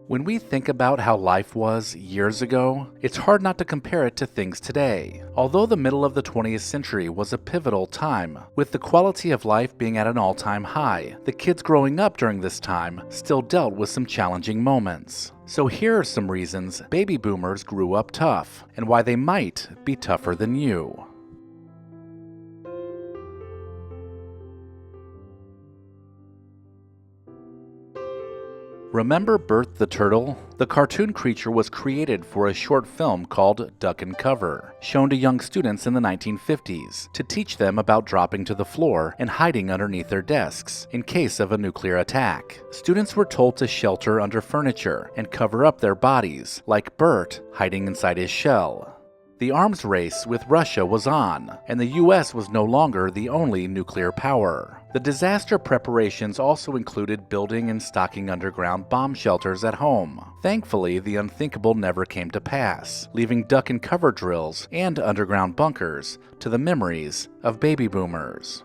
When we think about how life was years ago, it's hard not to compare it to things today. Although the middle of the 20th century was a pivotal time, with the quality of life being at an all-time high, the kids growing up during this time still dealt with some challenging moments. So here are some reasons baby boomers grew up tough, and why they might be tougher than you. Remember Bert the Turtle? The cartoon creature was created for a short film called Duck and Cover, shown to young students in the 1950s to teach them about dropping to the floor and hiding underneath their desks in case of a nuclear attack. Students were told to shelter under furniture and cover up their bodies, like Bert hiding inside his shell. The arms race with Russia was on, and the US was no longer the only nuclear power. The disaster preparations also included building and stocking underground bomb shelters at home. Thankfully, the unthinkable never came to pass, leaving duck and cover drills and underground bunkers to the memories of baby boomers.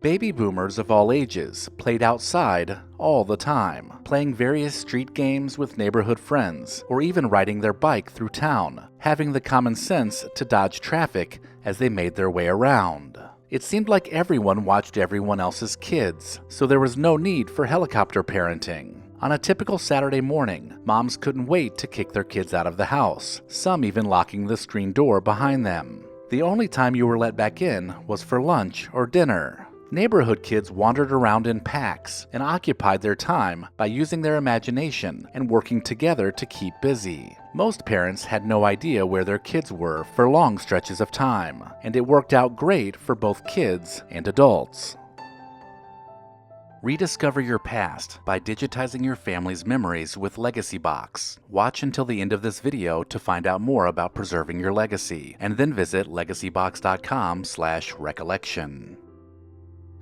Baby boomers of all ages played outside all the time, playing various street games with neighborhood friends, or even riding their bike through town, having the common sense to dodge traffic as they made their way around. It seemed like everyone watched everyone else's kids, so there was no need for helicopter parenting. On a typical Saturday morning, moms couldn't wait to kick their kids out of the house, some even locking the screen door behind them. The only time you were let back in was for lunch or dinner. Neighborhood kids wandered around in packs and occupied their time by using their imagination and working together to keep busy. Most parents had no idea where their kids were for long stretches of time, and it worked out great for both kids and adults. Rediscover your past by digitizing your family's memories with Legacy Box. Watch until the end of this video to find out more about preserving your legacy, and then visit legacybox.com/recollection.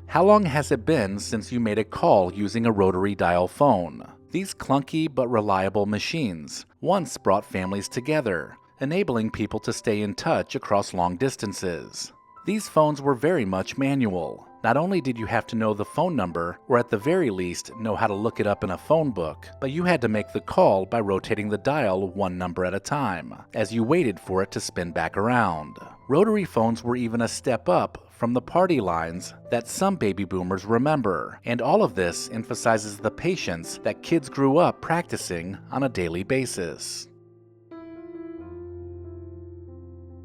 How long has it been since you made a call using a rotary dial phone? These clunky but reliable machines once brought families together, enabling people to stay in touch across long distances. These phones were very much manual. Not only did you have to know the phone number, or at the very least know how to look it up in a phone book, but you had to make the call by rotating the dial one number at a time, as you waited for it to spin back around. Rotary phones were even a step up from the party lines that some baby boomers remember, and all of this emphasizes the patience that kids grew up practicing on a daily basis.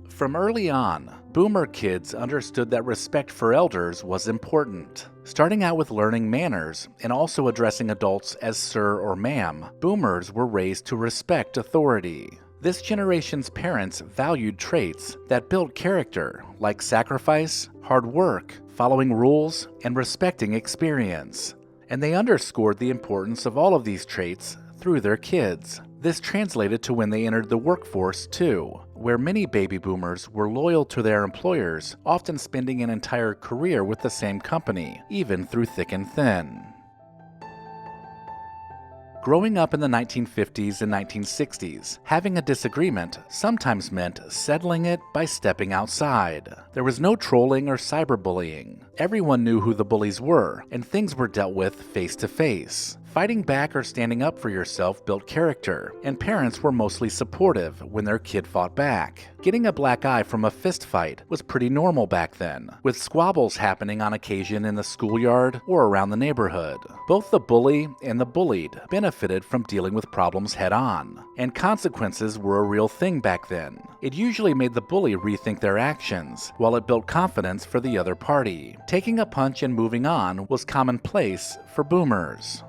From early on, boomer kids understood that respect for elders was important. Starting out with learning manners and also addressing adults as sir or ma'am, boomers were raised to respect authority. This generation's parents valued traits that built character, like sacrifice, hard work, following rules, and respecting experience. And they underscored the importance of all of these traits through their kids. This translated to when they entered the workforce too, where many baby boomers were loyal to their employers, often spending an entire career with the same company, even through thick and thin. Growing up in the 1950s and 1960s, having a disagreement sometimes meant settling it by stepping outside. There was no trolling or cyberbullying. Everyone knew who the bullies were, and things were dealt with face to face. Fighting back or standing up for yourself built character, and parents were mostly supportive when their kid fought back. Getting a black eye from a fist fight was pretty normal back then, with squabbles happening on occasion in the schoolyard or around the neighborhood. Both the bully and the bullied benefited from dealing with problems head on, and consequences were a real thing back then. It usually made the bully rethink their actions, while it built confidence for the other party. Taking a punch and moving on was commonplace for boomers.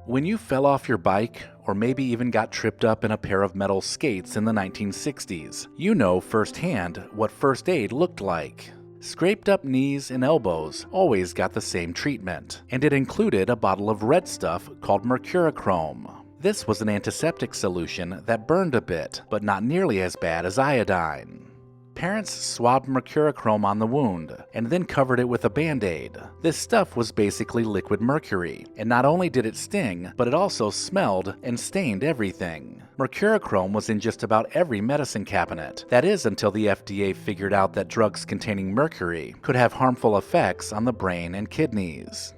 When you fell off your bike, or maybe even got tripped up in a pair of metal skates in the 1960s, you know firsthand what first aid looked like. Scraped up knees and elbows always got the same treatment, and it included a bottle of red stuff called mercurochrome. This was an antiseptic solution that burned a bit, but not nearly as bad as iodine. Parents swabbed mercurochrome on the wound and then covered it with a Band-Aid. This stuff was basically liquid mercury, and not only did it sting, but it also smelled and stained everything. Mercurochrome was in just about every medicine cabinet. That is, until the FDA figured out that drugs containing mercury could have harmful effects on the brain and kidneys.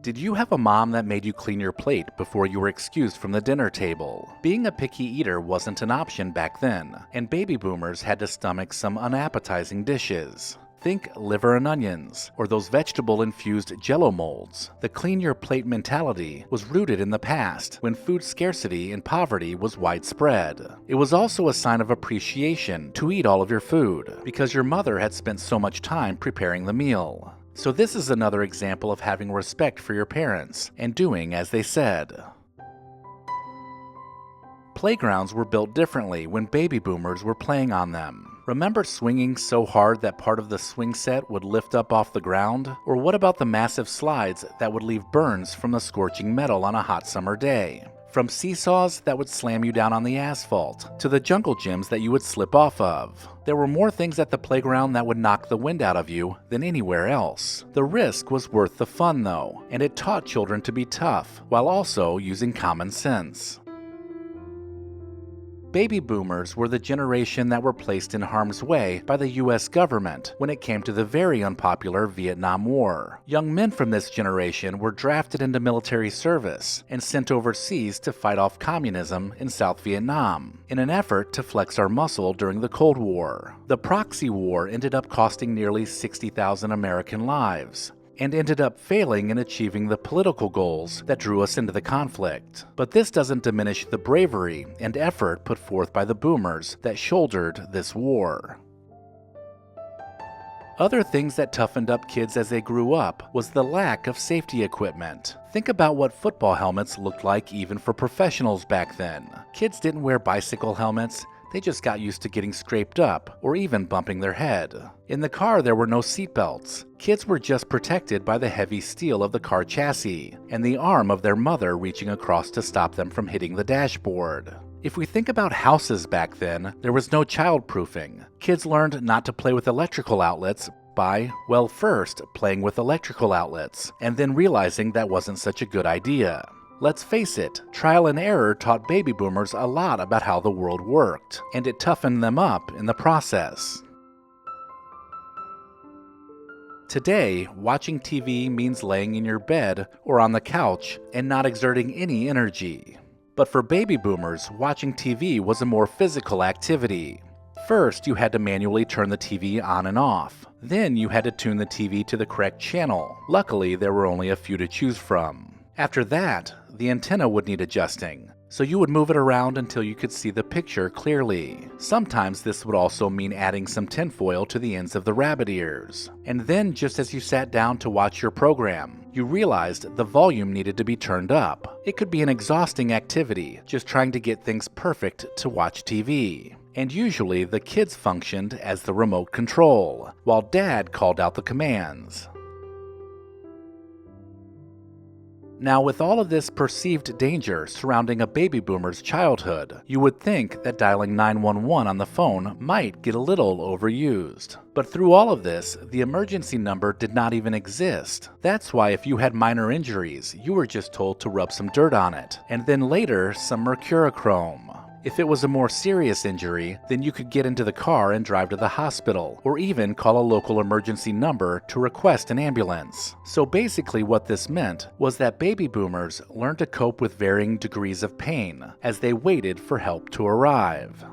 Did you have a mom that made you clean your plate before you were excused from the dinner table? Being a picky eater wasn't an option back then, and baby boomers had to stomach some unappetizing dishes. Think liver and onions, or those vegetable-infused jello molds. The clean your plate mentality was rooted in the past, when food scarcity and poverty was widespread. It was also a sign of appreciation to eat all of your food, because your mother had spent so much time preparing the meal. So this is another example of having respect for your parents and doing as they said. Playgrounds were built differently when baby boomers were playing on them. Remember swinging so hard that part of the swing set would lift up off the ground? Or what about the massive slides that would leave burns from the scorching metal on a hot summer day? From seesaws that would slam you down on the asphalt, to the jungle gyms that you would slip off of. There were more things at the playground that would knock the wind out of you than anywhere else. The risk was worth the fun though, and it taught children to be tough, while also using common sense. Baby boomers were the generation that were placed in harm's way by the US government when it came to the very unpopular Vietnam War. Young men from this generation were drafted into military service and sent overseas to fight off communism in South Vietnam in an effort to flex our muscle during the Cold War. The proxy war ended up costing nearly 60,000 American lives, and ended up failing in achieving the political goals that drew us into the conflict. But this doesn't diminish the bravery and effort put forth by the boomers that shouldered this war. Other things that toughened up kids as they grew up was the lack of safety equipment. Think about what football helmets looked like even for professionals back then. Kids didn't wear bicycle helmets. They just got used to getting scraped up or even bumping their head. In the car, there were no seatbelts. Kids were just protected by the heavy steel of the car chassis and the arm of their mother reaching across to stop them from hitting the dashboard. If we think about houses back then, there was no childproofing. Kids learned not to play with electrical outlets by, well, first playing with electrical outlets and then realizing that wasn't such a good idea. Let's face it, trial and error taught baby boomers a lot about how the world worked, and it toughened them up in the process. Today, watching TV means laying in your bed or on the couch and not exerting any energy. But for baby boomers, watching TV was a more physical activity. First, you had to manually turn the TV on and off. Then you had to tune the TV to the correct channel. Luckily, there were only a few to choose from. After that, the antenna would need adjusting, so you would move it around until you could see the picture clearly. Sometimes this would also mean adding some tinfoil to the ends of the rabbit ears. And then, just as you sat down to watch your program, you realized the volume needed to be turned up. It could be an exhausting activity, just trying to get things perfect to watch TV. And usually the kids functioned as the remote control, while Dad called out the commands. Now, with all of this perceived danger surrounding a baby boomer's childhood, you would think that dialing 911 on the phone might get a little overused. But through all of this, the emergency number did not even exist. That's why if you had minor injuries, you were just told to rub some dirt on it, and then later some mercurochrome. If it was a more serious injury, then you could get into the car and drive to the hospital, or even call a local emergency number to request an ambulance. So basically what this meant was that baby boomers learned to cope with varying degrees of pain as they waited for help to arrive.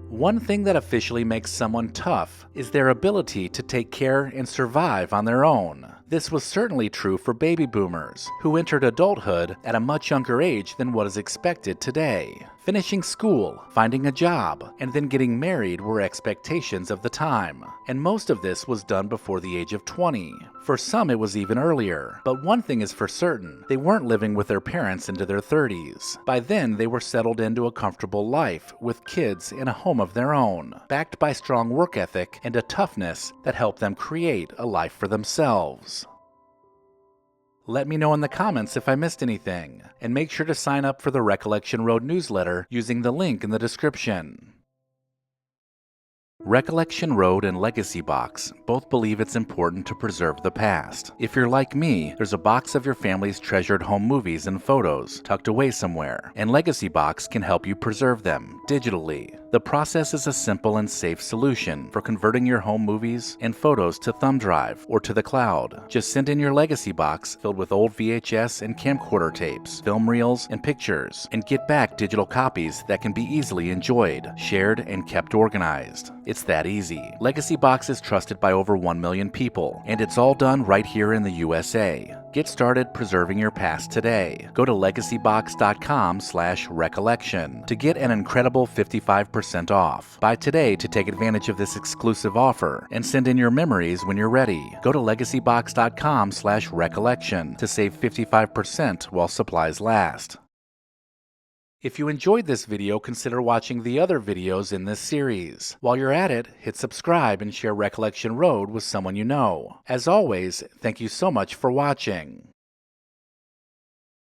One thing that officially makes someone tough is their ability to take care and survive on their own. This was certainly true for baby boomers, who entered adulthood at a much younger age than what is expected today. Finishing school, finding a job, and then getting married were expectations of the time, and most of this was done before the age of 20. For some it was even earlier, but one thing is for certain, they weren't living with their parents into their 30s. By then they were settled into a comfortable life with kids in a home of their own, backed by strong work ethic and a toughness that helped them create a life for themselves. Let me know in the comments if I missed anything, and make sure to sign up for the Recollection Road newsletter using the link in the description. Recollection Road and Legacy Box both believe it's important to preserve the past. If you're like me, there's a box of your family's treasured home movies and photos tucked away somewhere, and Legacy Box can help you preserve them digitally. The process is a simple and safe solution for converting your home movies and photos to thumb drive or to the cloud. Just send in your legacy box filled with old VHS and camcorder tapes, film reels, and pictures, and get back digital copies that can be easily enjoyed, shared, and kept organized. It's that easy. Legacy Box is trusted by over 1 million people, and it's all done right here in the USA. Get started preserving your past today. Go to legacybox.com/recollection to get an incredible 55% off. Buy today to take advantage of this exclusive offer and send in your memories when you're ready. Go to legacybox.com/recollection to save 55% while supplies last. If you enjoyed this video, consider watching the other videos in this series. While you're at it, hit subscribe and share Recollection Road with someone you know. As always, thank you so much for watching.